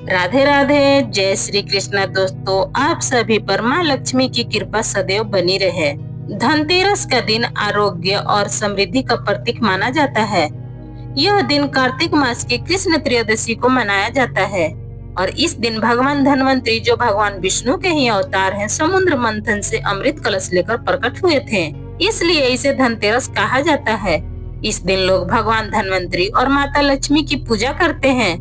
राधे राधे, जय श्री कृष्णा। दोस्तों, आप सभी पर माँ लक्ष्मी की कृपा सदैव बनी रहे। धनतेरस का दिन आरोग्य और समृद्धि का प्रतीक माना जाता है। यह दिन कार्तिक मास की कृष्ण त्रयोदशी को मनाया जाता है और इस दिन भगवान धन्वंतरी, जो भगवान विष्णु के ही अवतार हैं, समुद्र मंथन से अमृत कलश लेकर प्रकट हुए थे। इसलिए इसे धनतेरस कहा जाता है। इस दिन लोग भगवान धन्वंतरी और माता लक्ष्मी की पूजा करते हैं,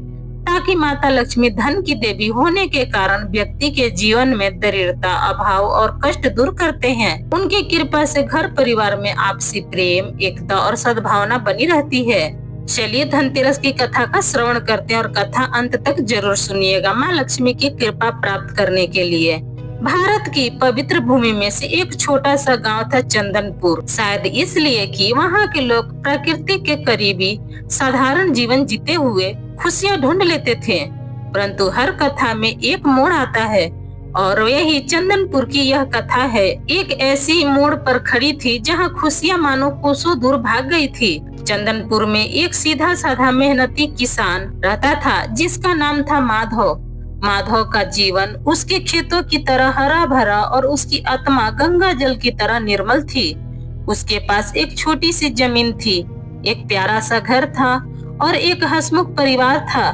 ताकि माता लक्ष्मी धन की देवी होने के कारण व्यक्ति के जीवन में दरिद्रता, अभाव और कष्ट दूर करते हैं। उनकी कृपा से घर परिवार में आपसी प्रेम, एकता और सद्भावना बनी रहती है। चलिए धनतेरस की कथा का श्रवण करते हैं और कथा अंत तक जरूर सुनिएगा माँ लक्ष्मी की कृपा प्राप्त करने के लिए। भारत की पवित्र भूमि में से एक छोटा सा गांव था चंदनपुर। शायद इसलिए कि वहाँ के लोग प्रकृति के करीबी साधारण जीवन जीते हुए खुशियाँ ढूंढ लेते थे। परंतु हर कथा में एक मोड़ आता है और यही चंदनपुर की यह कथा है। एक ऐसी मोड़ पर खड़ी थी जहाँ खुशियाँ मानो कोसों दूर भाग गई थी। चंदनपुर में एक सीधा साधा मेहनती किसान रहता था जिसका नाम था माधव। माधव का जीवन उसके खेतों की तरह हरा भरा और उसकी आत्मा गंगा जल की तरह निर्मल थी। उसके पास एक छोटी सी जमीन थी, एक प्यारा सा घर था और एक हंसमुख परिवार था।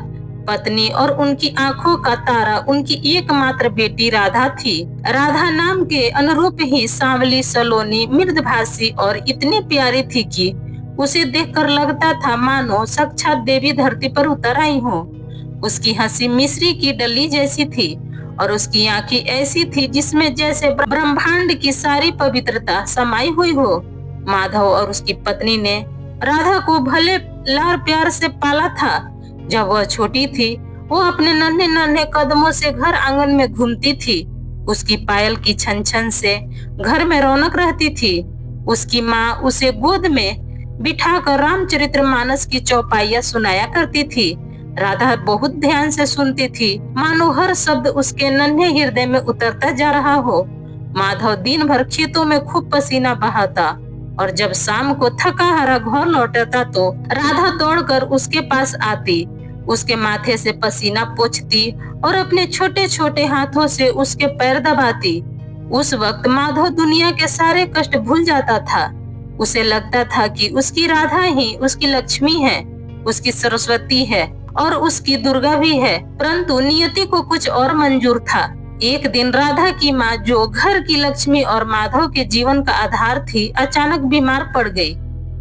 पत्नी और उनकी आंखों का तारा उनकी एकमात्र बेटी राधा थी। राधा नाम के अनुरूप ही सांवली, सलोनी, मृदभाषी और इतनी प्यारी थी कि उसे देखकर लगता था मानो साक्षात देवी धरती पर उतर आई हो। उसकी हंसी मिश्री की डली जैसी थी और उसकी आंखें ऐसी थी जिसमें जैसे ब्रह्मांड की सारी पवित्रता समाई हुई हो। माधव और उसकी पत्नी ने राधा को भले लाड़ प्यार से पाला था। जब वह छोटी थी, वो अपने नन्हे नन्हे कदमों से घर आंगन में घूमती थी। उसकी पायल की छन छन से घर में रौनक रहती थी। उसकी माँ उसे गोद में बिठाकर रामचरितमानस की चौपाइयाँ सुनाया करती थी। राधा बहुत ध्यान से सुनती थी, मानो हर शब्द उसके नन्हे हृदय में उतरता जा रहा हो। माधव दिन भर खेतों में खूब पसीना बहाता और जब शाम को थका हारा घर लौटता तो राधा दौड़कर उसके पास आती, उसके माथे से पसीना पोंछती और अपने छोटे छोटे हाथों से उसके पैर दबाती। उस वक्त माधव दुनिया के सारे कष्ट भूल जाता था। उसे लगता था कि उसकी राधा ही उसकी लक्ष्मी है, उसकी सरस्वती है और उसकी दुर्गा भी है। परंतु नियति को कुछ और मंजूर था। एक दिन राधा की माँ, जो घर की लक्ष्मी और माधव के जीवन का आधार थी, अचानक बीमार पड़ गई।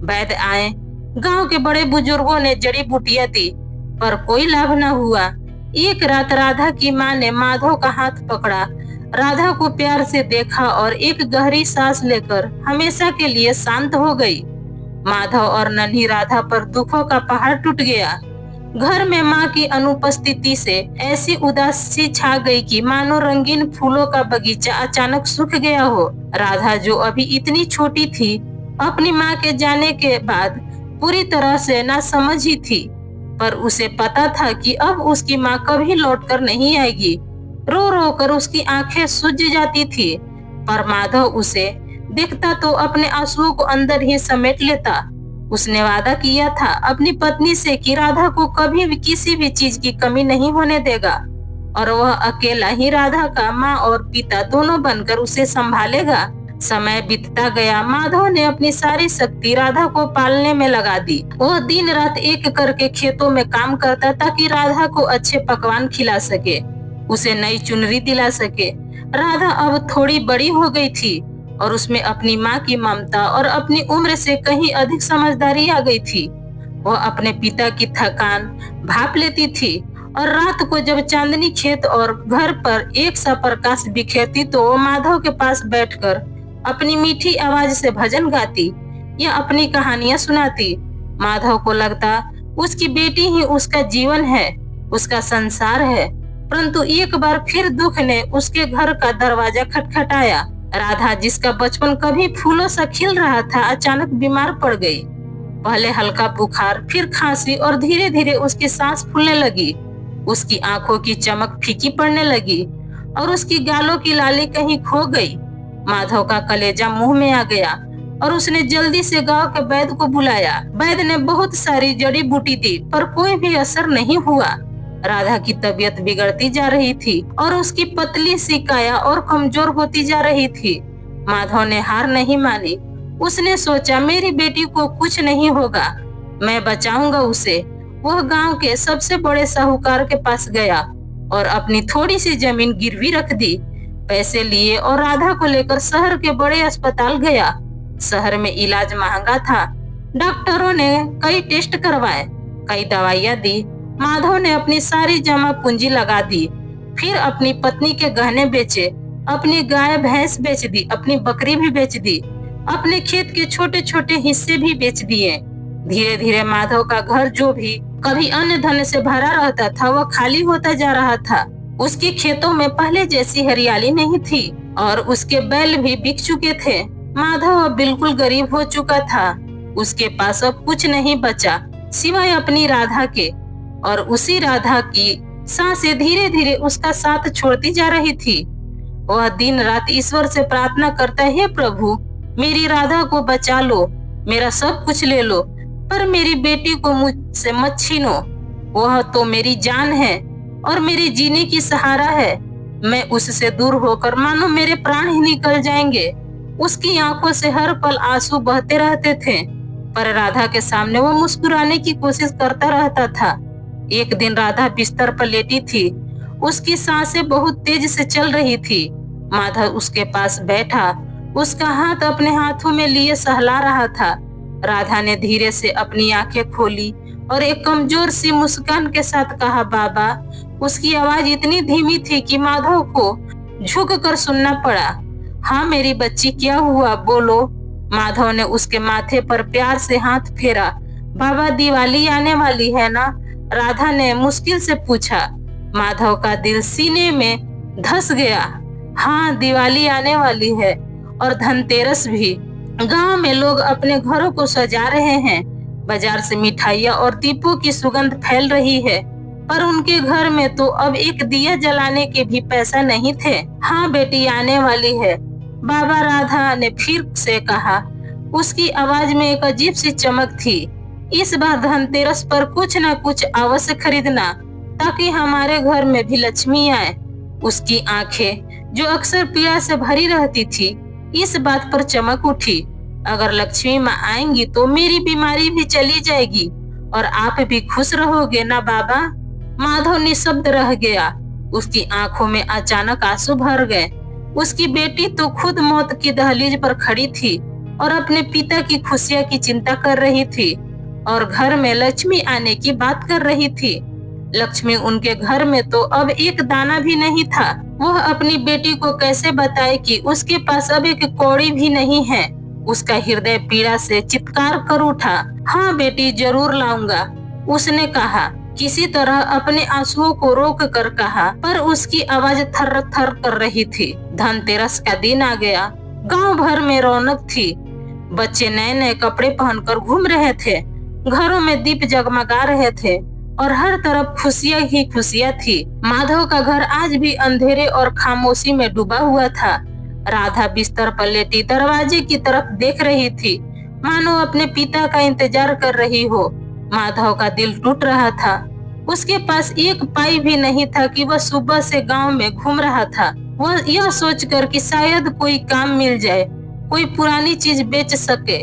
वैद्य आए, गांव के बड़े बुजुर्गों ने जड़ी बूटियां दी, पर कोई लाभ न हुआ। एक रात राधा की माँ ने माधव का हाथ पकड़ा, राधा को प्यार से देखा और एक गहरी सांस लेकर हमेशा के लिए शांत हो गई। माधव और नन्ही राधा पर दुखों का पहाड़ टूट गया। घर में माँ की अनुपस्थिति से ऐसी उदासी छा गई कि मानो रंगीन फूलों का बगीचा अचानक सूख गया हो। राधा, जो अभी इतनी छोटी थी, अपनी माँ के जाने के बाद पूरी तरह से नासमझ ही थी, पर उसे पता था कि अब उसकी माँ कभी लौटकर नहीं आएगी। रो रो कर उसकी आंखें सूज जाती थी, पर माधव उसे देखता तो अपने आंसुओं को अंदर ही समेट लेता। उसने वादा किया था अपनी पत्नी से कि राधा को कभी भी किसी भी चीज की कमी नहीं होने देगा और वह अकेला ही राधा का माँ और पिता दोनों बनकर उसे संभालेगा। समय बीतता गया। माधव ने अपनी सारी शक्ति राधा को पालने में लगा दी। वह दिन रात एक करके खेतों में काम करता ताकि राधा को अच्छे पकवान खिला सके, उसे नई चुनरी दिला सके। राधा अब थोड़ी बड़ी हो गई थी और उसमें अपनी माँ की ममता और अपनी उम्र से कहीं अधिक समझदारी आ गई थी। वह अपने पिता की थकान भाप लेती थी और रात को जब चांदनी खेत और घर पर एक सा प्रकाश बिखेरती तो वो माधव के पास बैठकर अपनी मीठी आवाज से भजन गाती या अपनी कहानियां सुनाती। माधव को लगता उसकी बेटी ही उसका जीवन है, उसका संसार है। परंतु एक बार फिर दुख ने उसके घर का दरवाजा खटखटाया। राधा, जिसका बचपन कभी फूलों सा खिल रहा था, अचानक बीमार पड़ गई। पहले हल्का बुखार, फिर खांसी और धीरे धीरे उसकी सांस फूलने लगी। उसकी आंखों की चमक फीकी पड़ने लगी और उसकी गालों की लाली कहीं खो गई। माधव का कलेजा मुंह में आ गया और उसने जल्दी से गांव के वैद्य को बुलाया। वैद्य ने बहुत सारी जड़ी बूटी दी, पर कोई भी असर नहीं हुआ। राधा की तबीयत बिगड़ती जा रही थी और उसकी पतली सी काया और कमजोर होती जा रही थी। माधव ने हार नहीं मानी। उसने सोचा मेरी बेटी को कुछ नहीं होगा, मैं बचाऊंगा उसे। वह गांव के सबसे बड़े साहूकार के पास गया और अपनी थोड़ी सी जमीन गिरवी रख दी। पैसे लिए और राधा को लेकर शहर के बड़े अस्पताल गया। शहर में इलाज महंगा था। डॉक्टरों ने कई टेस्ट करवाए, कई दवाइयां दी। माधव ने अपनी सारी जमा पूंजी लगा दी। फिर अपनी पत्नी के गहने बेचे, अपनी गाय भैंस बेच दी, अपनी बकरी भी बेच दी, अपने खेत के छोटे छोटे हिस्से भी बेच दिए। धीरे धीरे माधव का घर जो भी कभी अन्न धन से भरा रहता था वह खाली होता जा रहा था। उसके खेतों में पहले जैसी हरियाली नहीं थी और उसके बैल भी बिक चुके थे। माधव अब बिल्कुल गरीब हो चुका था। उसके पास अब कुछ नहीं बचा सिवाय अपनी राधा के, और उसी राधा की सांसें धीरे धीरे उसका साथ छोड़ती जा रही थी। वह दिन रात ईश्वर से प्रार्थना करता है, हे प्रभु मेरी राधा को बचा लो, मेरा सब कुछ ले लो, पर मेरी बेटी को मुझसे मत छीनो। वह तो मेरी जान है और मेरे जीने की सहारा है। मैं उससे दूर होकर मानो मेरे प्राण ही निकल जाएंगे। उसकी आंखों से हर पल आंसू बहते रहते थे, पर राधा के सामने वो मुस्कुराने की कोशिश करता रहता था। एक दिन राधा बिस्तर पर लेटी थी। उसकी सांसें बहुत तेज से चल रही थी। माधव उसके पास बैठा, उसका हाथ अपने हाथों में लिए सहला रहा था। राधा ने धीरे से अपनी आंखें खोली और एक कमजोर सी मुस्कान के साथ कहा, बाबा। उसकी आवाज इतनी धीमी थी कि माधव को झुक कर सुनना पड़ा। हाँ मेरी बच्ची, क्या हुआ, बोलो। माधव ने उसके माथे पर प्यार से हाथ फेरा। बाबा दिवाली आने वाली है ना? राधा ने मुश्किल से पूछा। माधव का दिल सीने में धस गया। हाँ दिवाली आने वाली है और धनतेरस भी। गांव में लोग अपने घरों को सजा रहे हैं। बाजार से मिठाइयाँ और दीपों की सुगंध फैल रही है, पर उनके घर में तो अब एक दिया जलाने के भी पैसा नहीं थे। हाँ बेटी आने वाली है, बाबा, राधा ने फिर से कहा। उसकी आवाज में एक अजीब सी चमक थी। इस बार धनतेरस पर कुछ न कुछ अवश्य खरीदना, ताकि हमारे घर में भी लक्ष्मी आए। उसकी आंखें जो अक्सर पीड़ा से भरी रहती थी, इस बात पर चमक उठी। अगर लक्ष्मी माँ आएंगी तो मेरी बीमारी भी चली जाएगी और आप भी खुश रहोगे ना बाबा? माधव निशब्द रह गया। उसकी आंखों में अचानक आंसू भर गए। उसकी बेटी तो खुद मौत की दहलीज पर खड़ी थी और अपने पिता की खुशियां की चिंता कर रही थी और घर में लक्ष्मी आने की बात कर रही थी। लक्ष्मी उनके घर में तो अब एक दाना भी नहीं था। वह अपनी बेटी को कैसे बताए कि उसके पास अब एक कौड़ी भी नहीं है। उसका हृदय पीड़ा से चित्कार कर उठा। हाँ बेटी, जरूर लाऊंगा, उसने कहा, किसी तरह अपने आंसुओं को रोक कर कहा, पर उसकी आवाज थर थर कर रही थी। धनतेरस का दिन आ गया। गांव भर में रौनक थी। बच्चे नए नए कपड़े पहनकर घूम रहे थे। घरों में दीप जगमगा रहे थे और हर तरफ खुशियां ही खुशियां थी। माधव का घर आज भी अंधेरे और खामोशी में डूबा हुआ था। राधा बिस्तर पर लेटी दरवाजे की तरफ देख रही थी, मानो अपने पिता का इंतजार कर रही हो। माधव का दिल टूट रहा था। उसके पास एक पाई भी नहीं था कि वह सुबह से गांव में घूम रहा था। वह यह सोचकर कि शायद कोई काम मिल जाए, कोई पुरानी चीज बेच सके,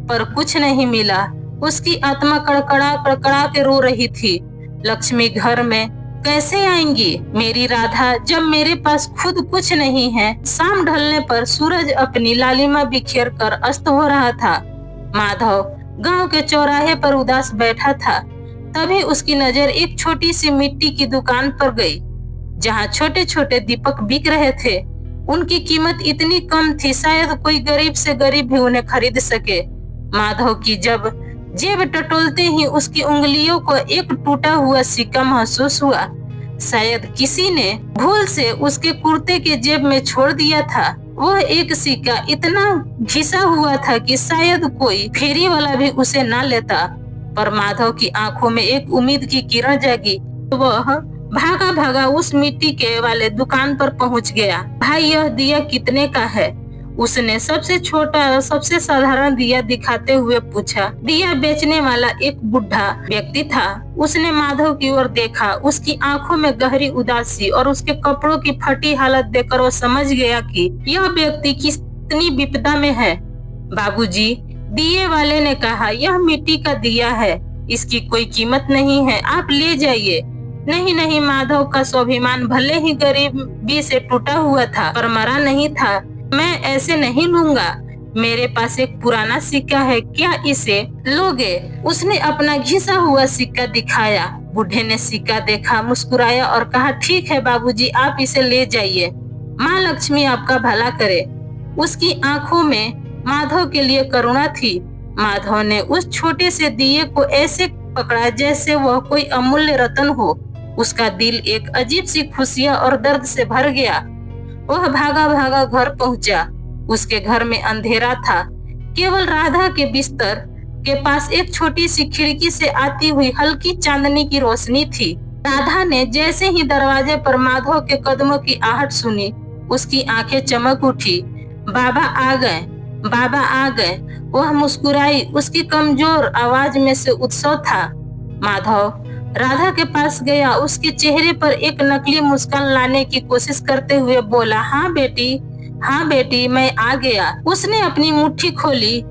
पर कुछ नहीं मिला। उसकी आत्मा कड़कड़ा कड़कड़ा के रो रही थी। लक्ष्मी घर में कैसे आएंगी मेरी राधा, जब मेरे पास खुद कुछ नहीं है। शाम ढलने पर सूरज अपनी लालिमा बिखेर कर अस्त हो रहा था। माधव गांव के चौराहे पर उदास बैठा था। तभी उसकी नजर एक छोटी सी मिट्टी की दुकान पर गई, जहां छोटे छोटे दीपक बिक रहे थे। उनकी कीमत इतनी कम थी, शायद कोई गरीब से गरीब भी उन्हें खरीद सके। माधव की जब जेब टटोलते ही उसकी उंगलियों को एक टूटा हुआ सिक्का महसूस हुआ। शायद किसी ने भूल से उसके कुर्ते के जेब में छोड़ दिया था। वह एक सिक्का इतना घिसा हुआ था कि शायद कोई फेरी वाला भी उसे ना लेता। पर माधव की आंखों में एक उम्मीद की किरण जागी। वह भागा भागा उस मिट्टी के वाले दुकान पर पहुंच गया। भाई, यह दिया कितने का है? उसने सबसे छोटा और सबसे साधारण दिया दिखाते हुए पूछा। दिया बेचने वाला एक बुढ़ा व्यक्ति था। उसने माधव की ओर देखा। उसकी आंखों में गहरी उदासी और उसके कपड़ों की फटी हालत देखकर वो समझ गया कि यह व्यक्ति कितनी विपदा में है। बाबूजी, दिए वाले ने कहा, यह मिट्टी का दिया है, इसकी कोई कीमत नहीं है, आप ले जाइए। नहीं नहीं, माधव का स्वाभिमान भले ही गरीबी से टूटा हुआ था पर मरा नहीं था। मैं ऐसे नहीं लूंगा। मेरे पास एक पुराना सिक्का है, क्या इसे लोगे? उसने अपना घिसा हुआ सिक्का दिखाया। बूढ़े ने सिक्का देखा, मुस्कुराया और कहा, ठीक है बाबूजी, आप इसे ले जाइए। माँ लक्ष्मी आपका भला करे। उसकी आंखों में माधव के लिए करुणा थी। माधव ने उस छोटे से दिए को ऐसे पकड़ा जैसे वह कोई अमूल्य रत्न हो। उसका दिल एक अजीब सी खुशियां और दर्द से भर गया। वह भागा भागा घर पहुंचा। उसके घर में अंधेरा था। केवल राधा के बिस्तर के पास एक छोटी सी खिड़की से आती हुई हल्की चांदनी की रोशनी थी। राधा ने जैसे ही दरवाजे पर माधव के कदमों की आहट सुनी, उसकी आंखें चमक उठी। बाबा आ गए, बाबा आ गए। वह मुस्कुराई। उसकी कमजोर आवाज में से उत्सव था। माधव राधा के पास गया। उसके चेहरे पर एक नकली मुस्कान लाने की कोशिश करते हुए बोला, हाँ बेटी, मैं आ गया। उसने अपनी मुट्ठी खोली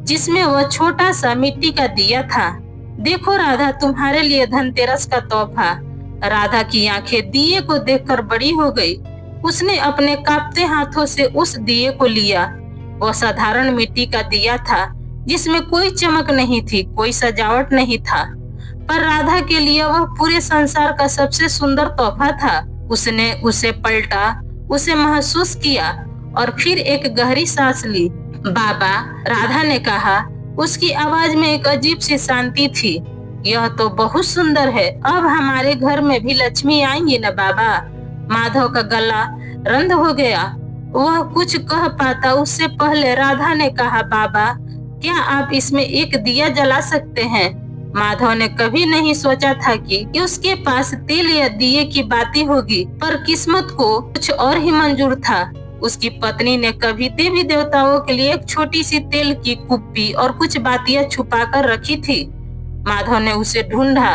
जिसमें वह छोटा सा मिट्टी का दिया था। देखो राधा, तुम्हारे लिए धनतेरस का तोहफा। राधा की आंखें दिए को देखकर बड़ी हो गई। उसने अपने कांपते हाथों से उस दिए को लिया। वह साधारण मिट्टी का दिया था जिसमें कोई चमक नहीं थी, कोई सजावट नहीं था, पर राधा के लिए वह पूरे संसार का सबसे सुंदर तोहफा था। उसने उसे पलटा, उसे महसूस किया और फिर एक गहरी सांस ली। बाबा, राधा ने कहा। उसकी आवाज में एक अजीब सी शांति थी। यह तो बहुत सुंदर है। अब हमारे घर में भी लक्ष्मी आएंगी ना बाबा? माधव का गला रंध हो गया। वह कुछ कह पाता उससे पहले राधा ने कहा, बाबा, क्या आप इसमें एक दिया जला सकते हैं? माधव ने कभी नहीं सोचा था कि उसके पास तेल या दिए की बाती होगी, पर किस्मत को कुछ और ही मंजूर था। उसकी पत्नी ने कभी देवी देवताओं के लिए एक छोटी सी तेल की कुप्पी और कुछ बातियां छुपा कर रखी थी। माधव ने उसे ढूंढा।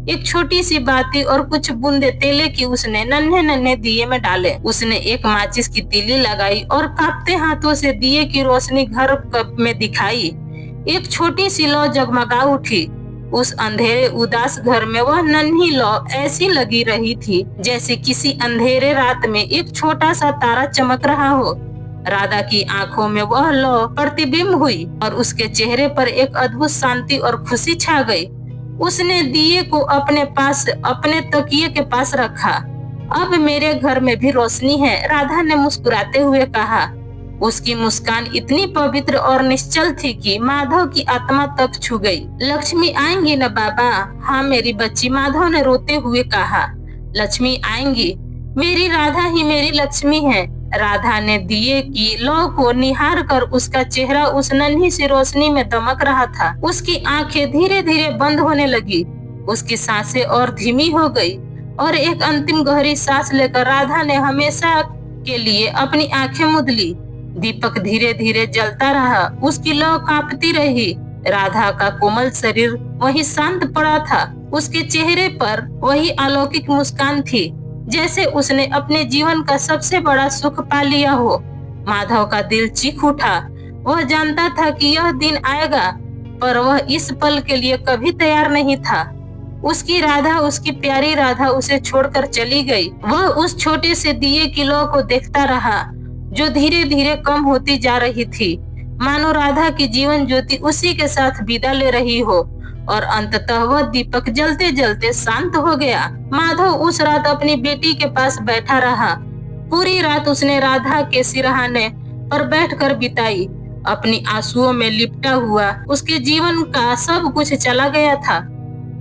एक छोटी सी बाती और कुछ बूंदे तेले की उसने नन्हे नन्हे दिए में डाले। उसने एक माचिस की तीली लगाई और कांपते हाथों से दिए की रोशनी घर में दिखाई। एक छोटी सी लौ जगमगा उठी। उस अंधेरे उदास घर में वह नन्ही लौ ऐसी लगी रही थी जैसे किसी अंधेरे रात में एक छोटा सा तारा चमक रहा हो। राधा की आंखों में वह लौ प्रतिबिंब हुई और उसके चेहरे पर एक अद्भुत शांति और खुशी छा गई। उसने दिए को अपने तकिए के पास रखा। अब मेरे घर में भी रोशनी है, राधा ने मुस्कुराते हुए कहा। उसकी मुस्कान इतनी पवित्र और निश्चल थी कि माधव की आत्मा तक छू गई। लक्ष्मी आएंगी न बाबा? हाँ मेरी बच्ची, माधव ने रोते हुए कहा। लक्ष्मी आएंगी। मेरी राधा ही मेरी लक्ष्मी है। राधा ने दिए की लौ को निहार कर उसका चेहरा उस नन्ही सी रोशनी में दमक रहा था। उसकी आंखें धीरे धीरे बंद होने लगी। उसकी सांसें और धीमी हो गई और एक अंतिम गहरी सांस लेकर राधा ने हमेशा के लिए अपनी आंखें मूंद ली। दीपक धीरे धीरे जलता रहा। उसकी लौ कांपती रही। राधा का कोमल शरीर वही शांत पड़ा था। उसके चेहरे पर वही अलौकिक मुस्कान थी जैसे उसने अपने जीवन का सबसे बड़ा सुख पा लिया हो। माधव का दिल चीख उठा। वह जानता था कि यह दिन आएगा, पर वह इस पल के लिए कभी तैयार नहीं था। उसकी राधा, उसकी प्यारी राधा उसे छोड़कर चली गई। वह उस छोटे से दिए की लौ को देखता रहा जो धीरे धीरे कम होती जा रही थी, मानो राधा की जीवन ज्योति उसी के साथ विदा ले रही हो। और अंततः वह दीपक जलते जलते शांत हो गया। माधव उस रात अपनी बेटी के पास बैठा रहा। पूरी रात उसने राधा के सिरहाने पर बैठकर बिताई। अपनी आंसुओं में लिपटा हुआ उसके जीवन का सब कुछ चला गया था।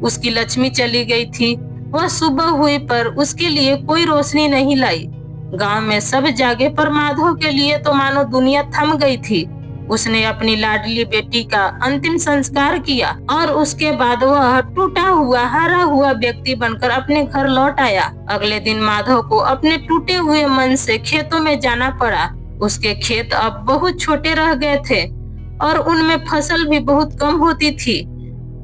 उसकी लक्ष्मी चली गई थी। वह सुबह हुई पर उसके लिए कोई रोशनी नहीं लाई। गांव में सब जागे, पर माधव के लिए तो मानो दुनिया थम गई थी। उसने अपनी लाडली बेटी का अंतिम संस्कार किया और उसके बाद वह टूटा हुआ, हारा हुआ व्यक्ति बनकर अपने घर लौट आया। अगले दिन माधव को अपने टूटे हुए मन से खेतों में जाना पड़ा। उसके खेत अब बहुत छोटे रह गए थे और उनमें फसल भी बहुत कम होती थी,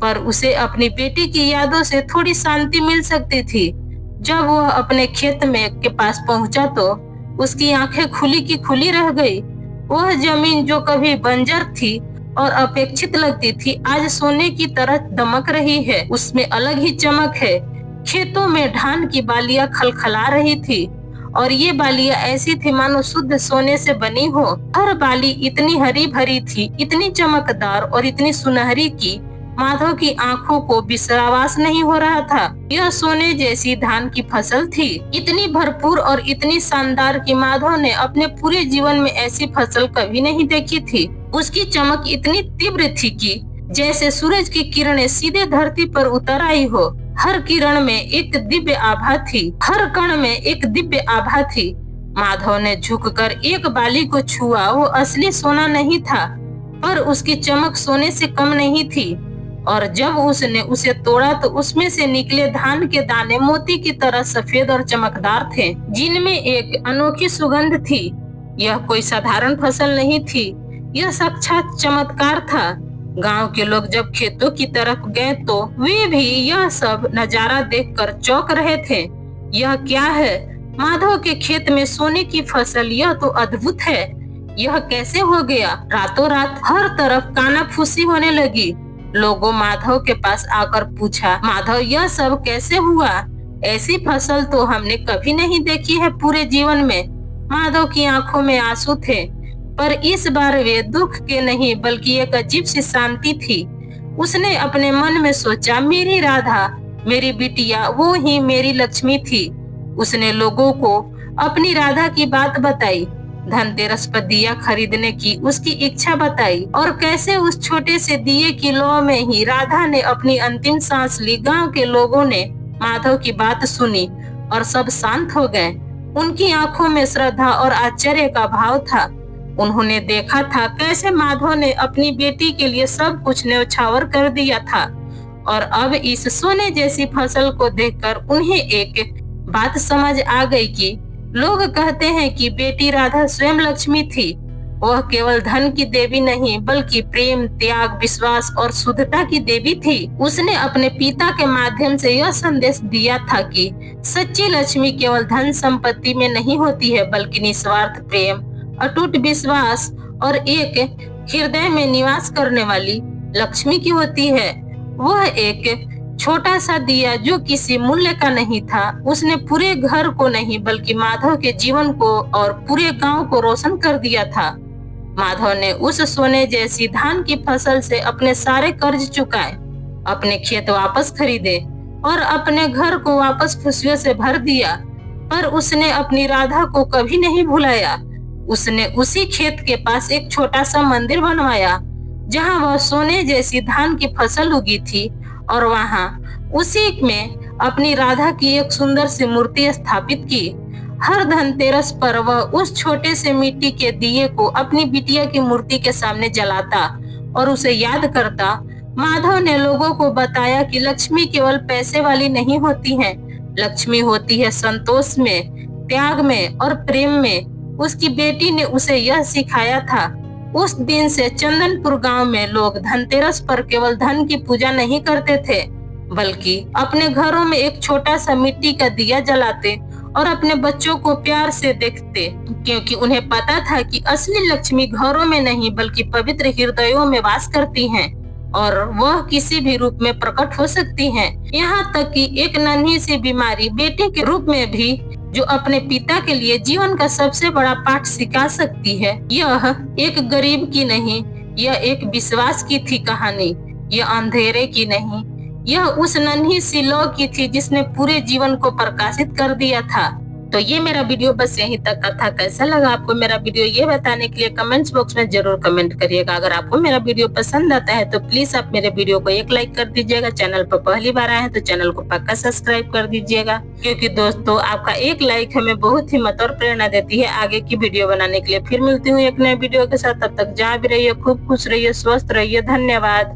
पर उसे अपनी बेटी की यादों से थोड़ी शांति मिल सकती थी। जब वह अपने खेत में के पास पहुंचा तो उसकी आंखें खुली की खुली रह गई। वह जमीन जो कभी बंजर थी और अपेक्षित लगती थी, आज सोने की तरह दमक रही है। उसमें अलग ही चमक है। खेतों में धान की बालियां खलखला रही थी और ये बालियां ऐसी थी मानो शुद्ध सोने से बनी हो। हर बाली इतनी हरी भरी थी, इतनी चमकदार और इतनी सुनहरी की माधव की आंखों को विश्वास नहीं हो रहा था। यह सोने जैसी धान की फसल थी, इतनी भरपूर और इतनी शानदार कि माधव ने अपने पूरे जीवन में ऐसी फसल कभी नहीं देखी थी। उसकी चमक इतनी तीव्र थी कि जैसे सूरज की किरणें सीधे धरती पर उतर आई हो। हर किरण में एक दिव्य आभा थी, हर कण में एक दिव्य आभा थी। माधव ने झुककर एक बाली को छुआ। वो असली सोना नहीं था, पर उसकी चमक सोने से कम नहीं थी। और जब उसने उसे तोड़ा तो उसमें से निकले धान के दाने मोती की तरह सफेद और चमकदार थे, जिनमें एक अनोखी सुगंध थी। यह कोई साधारण फसल नहीं थी, यह साक्षात चमत्कार था। गांव के लोग जब खेतों की तरफ गए तो वे भी यह सब नजारा देखकर चौंक रहे थे। यह क्या है? माधव के खेत में सोने की फसल, यह तो अद्भुत है। यह कैसे हो गया? रातों रात हर तरफ कानाफूसी होने लगी। लोगों माधव के पास आकर पूछा, माधव यह सब कैसे हुआ? ऐसी फसल तो हमने कभी नहीं देखी है पूरे जीवन में। माधव की आंखों में आंसू थे, पर इस बार वे दुख के नहीं बल्कि एक अजीब सी शांति थी। उसने अपने मन में सोचा, मेरी राधा, मेरी बिटिया, वो ही मेरी लक्ष्मी थी। उसने लोगों को अपनी राधा की बात बताई, धनतेरस पर दिया खरीदने की उसकी इच्छा बताई और कैसे उस छोटे से दिए की लौ में ही राधा ने अपनी अंतिम सांस ली। गांव के लोगों ने माधव की बात सुनी और सब शांत हो गए। उनकी आंखों में श्रद्धा और आश्चर्य का भाव था। उन्होंने देखा था कैसे माधव ने अपनी बेटी के लिए सब कुछ न्यौछावर कर दिया था, और अब इस सोने जैसी फसल को देखकर उन्हें एक बात समझ आ गई कि लोग कहते हैं कि बेटी राधा स्वयं लक्ष्मी थी। वह केवल धन की देवी नहीं बल्कि प्रेम, त्याग, विश्वास और शुद्धता की देवी थी। उसने अपने पिता के माध्यम से यह संदेश दिया था कि सच्ची लक्ष्मी केवल धन संपत्ति में नहीं होती है बल्कि निस्वार्थ प्रेम, अटूट विश्वास और एक हृदय में निवास करने वाली लक्ष्मी की होती है। वह एक छोटा सा दिया जो किसी मूल्य का नहीं था, उसने पूरे घर को नहीं बल्कि माधव के जीवन को और पूरे गांव को रोशन कर दिया था। माधव ने उस सोने जैसी धान की फसल से अपने सारे कर्ज चुकाए, अपने खेत वापस खरीदे और अपने घर को वापस खुशियों से भर दिया। पर उसने अपनी राधा को कभी नहीं भुलाया। उसने उसी खेत के पास एक छोटा सा मंदिर बनवाया जहां वह सोने जैसी धान की फसल उगी थी, और वहां उसी में अपनी राधा की एक सुंदर सी मूर्ति स्थापित की। हर धनतेरस पर वह उस छोटे से मिट्टी के दिए को अपनी बिटिया की मूर्ति के सामने जलाता और उसे याद करता। माधव ने लोगों को बताया कि लक्ष्मी केवल पैसे वाली नहीं होती है, लक्ष्मी होती है संतोष में, त्याग में और प्रेम में। उसकी बेटी ने उसे यह सिखाया था। उस दिन से चंदनपुर गांव में लोग धनतेरस पर केवल धन की पूजा नहीं करते थे बल्कि अपने घरों में एक छोटा सा मिट्टी का दिया जलाते और अपने बच्चों को प्यार से देखते, क्योंकि उन्हें पता था कि असली लक्ष्मी घरों में नहीं बल्कि पवित्र हृदयों में वास करती हैं और वह किसी भी रूप में प्रकट हो सकती हैं। यहाँ तक कि एक नन्ही सी बीमारी बेटे के रूप में भी जो अपने पिता के लिए जीवन का सबसे बड़ा पाठ सिखा सकती है। यह एक गरीब की नहीं, यह एक विश्वास की थी कहानी। यह अंधेरे की नहीं, यह उस नन्ही सी लौ की थी जिसने पूरे जीवन को प्रकाशित कर दिया था। तो ये मेरा वीडियो बस यहीं तक का था। कैसा लगा आपको मेरा वीडियो, ये बताने के लिए कमेंट्स बॉक्स में जरूर कमेंट करिएगा। अगर आपको मेरा वीडियो पसंद आता है तो प्लीज आप मेरे वीडियो को एक लाइक कर दीजिएगा। चैनल पर पहली बार आए हैं तो चैनल को पक्का सब्सक्राइब कर दीजिएगा, क्योंकि दोस्तों आपका एक लाइक हमें बहुत हिम्मत और प्रेरणा देती है आगे की वीडियो बनाने के लिए। फिर मिलती हूँ एक नए वीडियो के साथ, तब तक जहाँ भी रहिए खूब खुश रहिए, स्वस्थ रहिए। धन्यवाद।